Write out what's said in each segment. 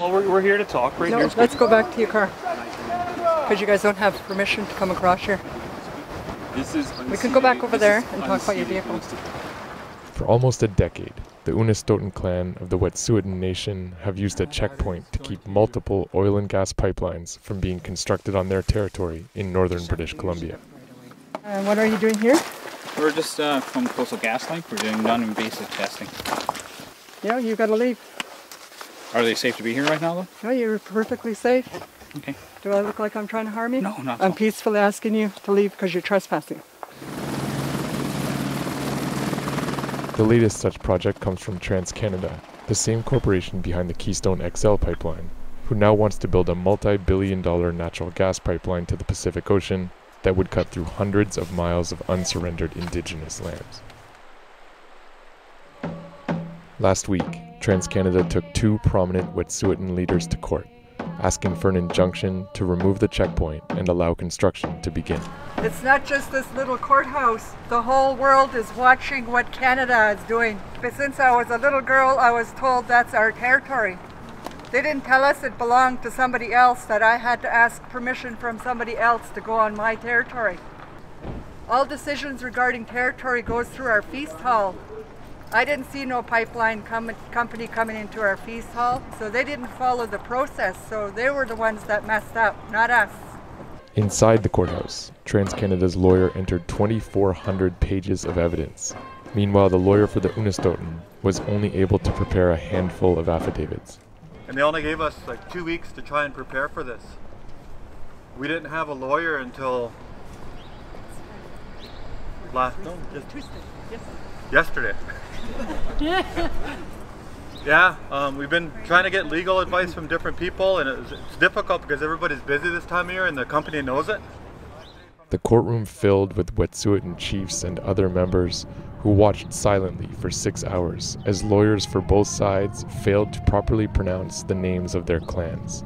Well, we're here to talk right here. Let's go back to your car. Because you guys don't have permission to come across here. We can go back over there and talk about your vehicle. For almost a decade, the Unistoten clan of the Wet'suwet'en Nation have used a checkpoint to keep multiple oil and gas pipelines from being constructed on their territory in northern British Columbia. And what are you doing here? We're just from Coastal GasLink. We're doing non-invasive testing. Yeah, you gotta leave. Are they safe to be here right now, though? No, you're perfectly safe. Okay. Do I look like I'm trying to harm you? No, not at I'm all. peacefully asking you to leave because you're trespassing. The latest such project comes from TransCanada, the same corporation behind the Keystone XL pipeline, who now wants to build a multi-billion-dollar natural gas pipeline to the Pacific Ocean that would cut through hundreds of miles of unsurrendered Indigenous lands. Last week, TransCanada took two prominent Wet'suwet'en leaders to court, asking for an injunction to remove the checkpoint and allow construction to begin. It's not just this little courthouse. The whole world is watching what Canada is doing. But since I was a little girl, I was told that's our territory. They didn't tell us it belonged to somebody else, that I had to ask permission from somebody else to go on my territory. All decisions regarding territory goes through our feast hall. I didn't see no pipeline company coming into our feast hall, so they didn't follow the process, so they were the ones that messed up, not us. Inside the courthouse, TransCanada's lawyer entered 2,400 pages of evidence. Meanwhile, the lawyer for the Unistoten was only able to prepare a handful of affidavits. And they only gave us like 2 weeks to try and prepare for this. We didn't have a lawyer until yesterday. Yeah, we've been trying to get legal advice from different people, and it's difficult because everybody's busy this time of year and the company knows it. The courtroom filled with Wet'suwet'en chiefs and other members who watched silently for 6 hours as lawyers for both sides failed to properly pronounce the names of their clans.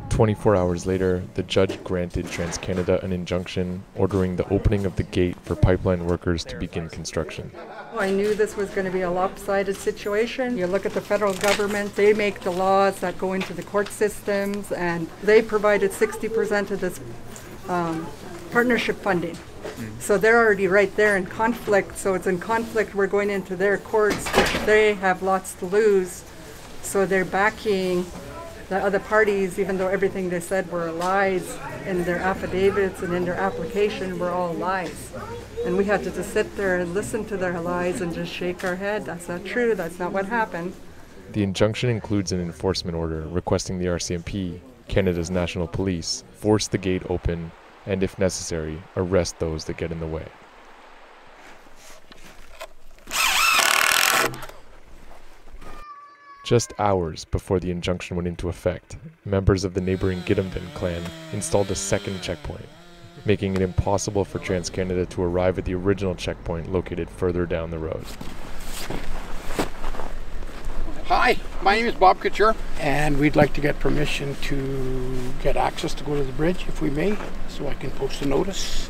24 hours later, the judge granted TransCanada an injunction ordering the opening of the gate for pipeline workers to begin construction. I knew this was going to be a lopsided situation. You look at the federal government, they make the laws that go into the court systems, and they provided 60% of this partnership funding. So they're already right there in conflict. So it's in conflict. We're going into their courts, which they have lots to lose. So they're backing the other parties, even though everything they said were lies in their affidavits and in their application were all lies. And we had to just sit there and listen to their lies and just shake our head. That's not true. That's not what happened. The injunction includes an enforcement order requesting the RCMP, Canada's national police, force the gate open and, if necessary, arrest those that get in the way. Just hours before the injunction went into effect, members of the neighboring Gidimt'en clan installed a second checkpoint, making it impossible for TransCanada to arrive at the original checkpoint located further down the road. Hi, my name is Bob Couture, and we'd like to get permission to get access to go to the bridge, if we may, so I can post a notice.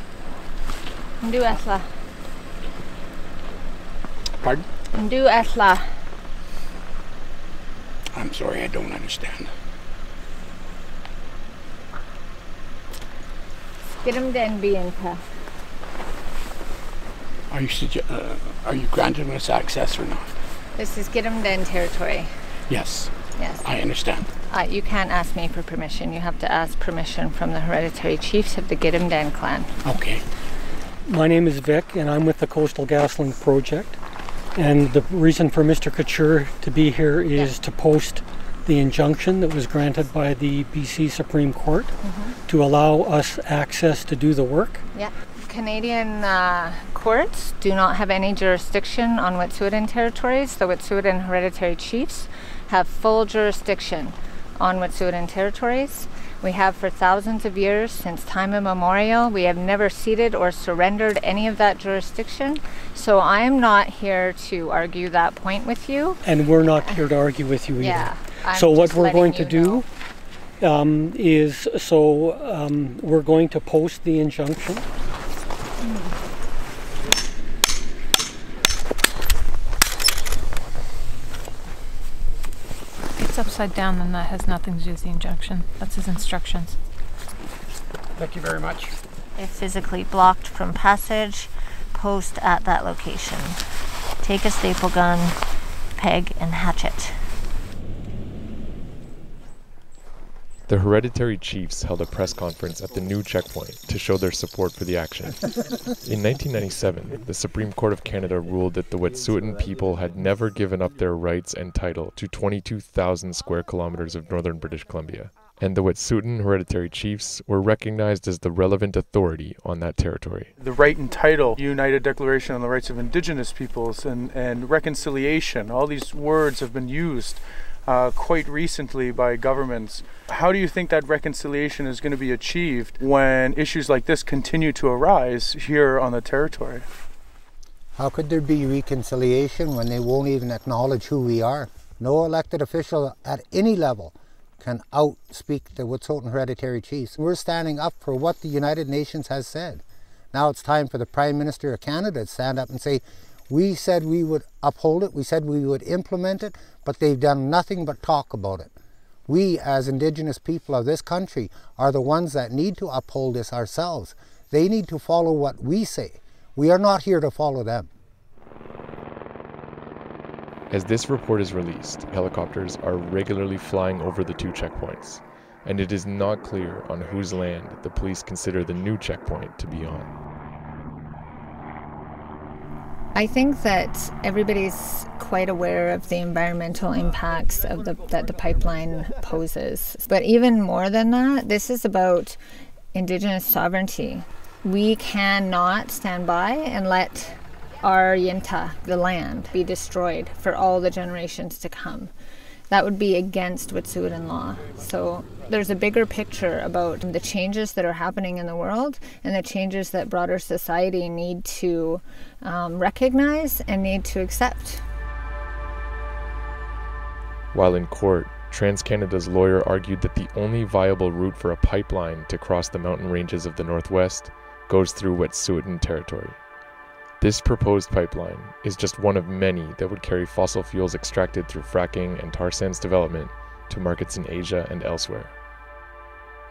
Ndu Esla. Pardon? Ndu Esla. I'm sorry, I don't understand. Skidamden Bianca. Are you granting us access or not? This is Skidamden territory. Yes. Yes. I understand. You can't ask me for permission. You have to ask permission from the hereditary chiefs of the Gidimt'en clan. Okay. My name is Vic, and I'm with the Coastal GasLink project. And the reason for Mr. Couture to be here is to post the injunction that was granted by the BC Supreme Court to allow us access to do the work. Yeah. Canadian courts do not have any jurisdiction on Wet'suwet'en territories. The Wet'suwet'en hereditary chiefs have full jurisdiction on Wet'suwet'en territories. We have for thousands of years, since time immemorial. We have never ceded or surrendered any of that jurisdiction. So I am not here to argue that point with you. And we're not here to argue with you either. Yeah. So what we're going to do is, we're going to post the injunction. it's upside down, then that has nothing to do with the injunction. That's his instructions. Thank you very much. If physically blocked from passage, post at that location. Take a staple gun, peg, and hatchet. The hereditary chiefs held a press conference at the new checkpoint to show their support for the action. In 1997, the Supreme Court of Canada ruled that the Wet'suwet'en people had never given up their rights and title to 22,000 square kilometers of northern British Columbia, and the Wet'suwet'en hereditary chiefs were recognized as the relevant authority on that territory. The right and title, United Declaration on the Rights of Indigenous Peoples, and reconciliation, all these words have been used quite recently by governments. How do you think that reconciliation is going to be achieved when issues like this continue to arise here on the territory? How could there be reconciliation when they won't even acknowledge who we are? No elected official at any level can outspeak the Wet'suwet'en hereditary chiefs. We're standing up for what the United Nations has said. Now it's time for the Prime Minister of Canada to stand up and say, we said we would uphold it, we said we would implement it, but they've done nothing but talk about it. We, as Indigenous people of this country, are the ones that need to uphold this ourselves. They need to follow what we say. We are not here to follow them. As this report is released, helicopters are regularly flying over the two checkpoints, and it is not clear on whose land the police consider the new checkpoint to be on. I think that everybody's quite aware of the environmental impacts that the pipeline poses. But even more than that, this is about Indigenous sovereignty. We cannot stand by and let our Yinta, the land, be destroyed for all the generations to come. That would be against Wet'suwet'en law. So there's a bigger picture about the changes that are happening in the world and the changes that broader society need to recognize and need to accept. While in court, TransCanada's lawyer argued that the only viable route for a pipeline to cross the mountain ranges of the Northwest goes through Wet'suwet'en territory. This proposed pipeline is just one of many that would carry fossil fuels extracted through fracking and tar sands development to markets in Asia and elsewhere.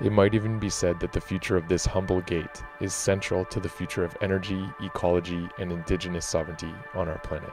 It might even be said that the future of this humble gate is central to the future of energy, ecology, and Indigenous sovereignty on our planet.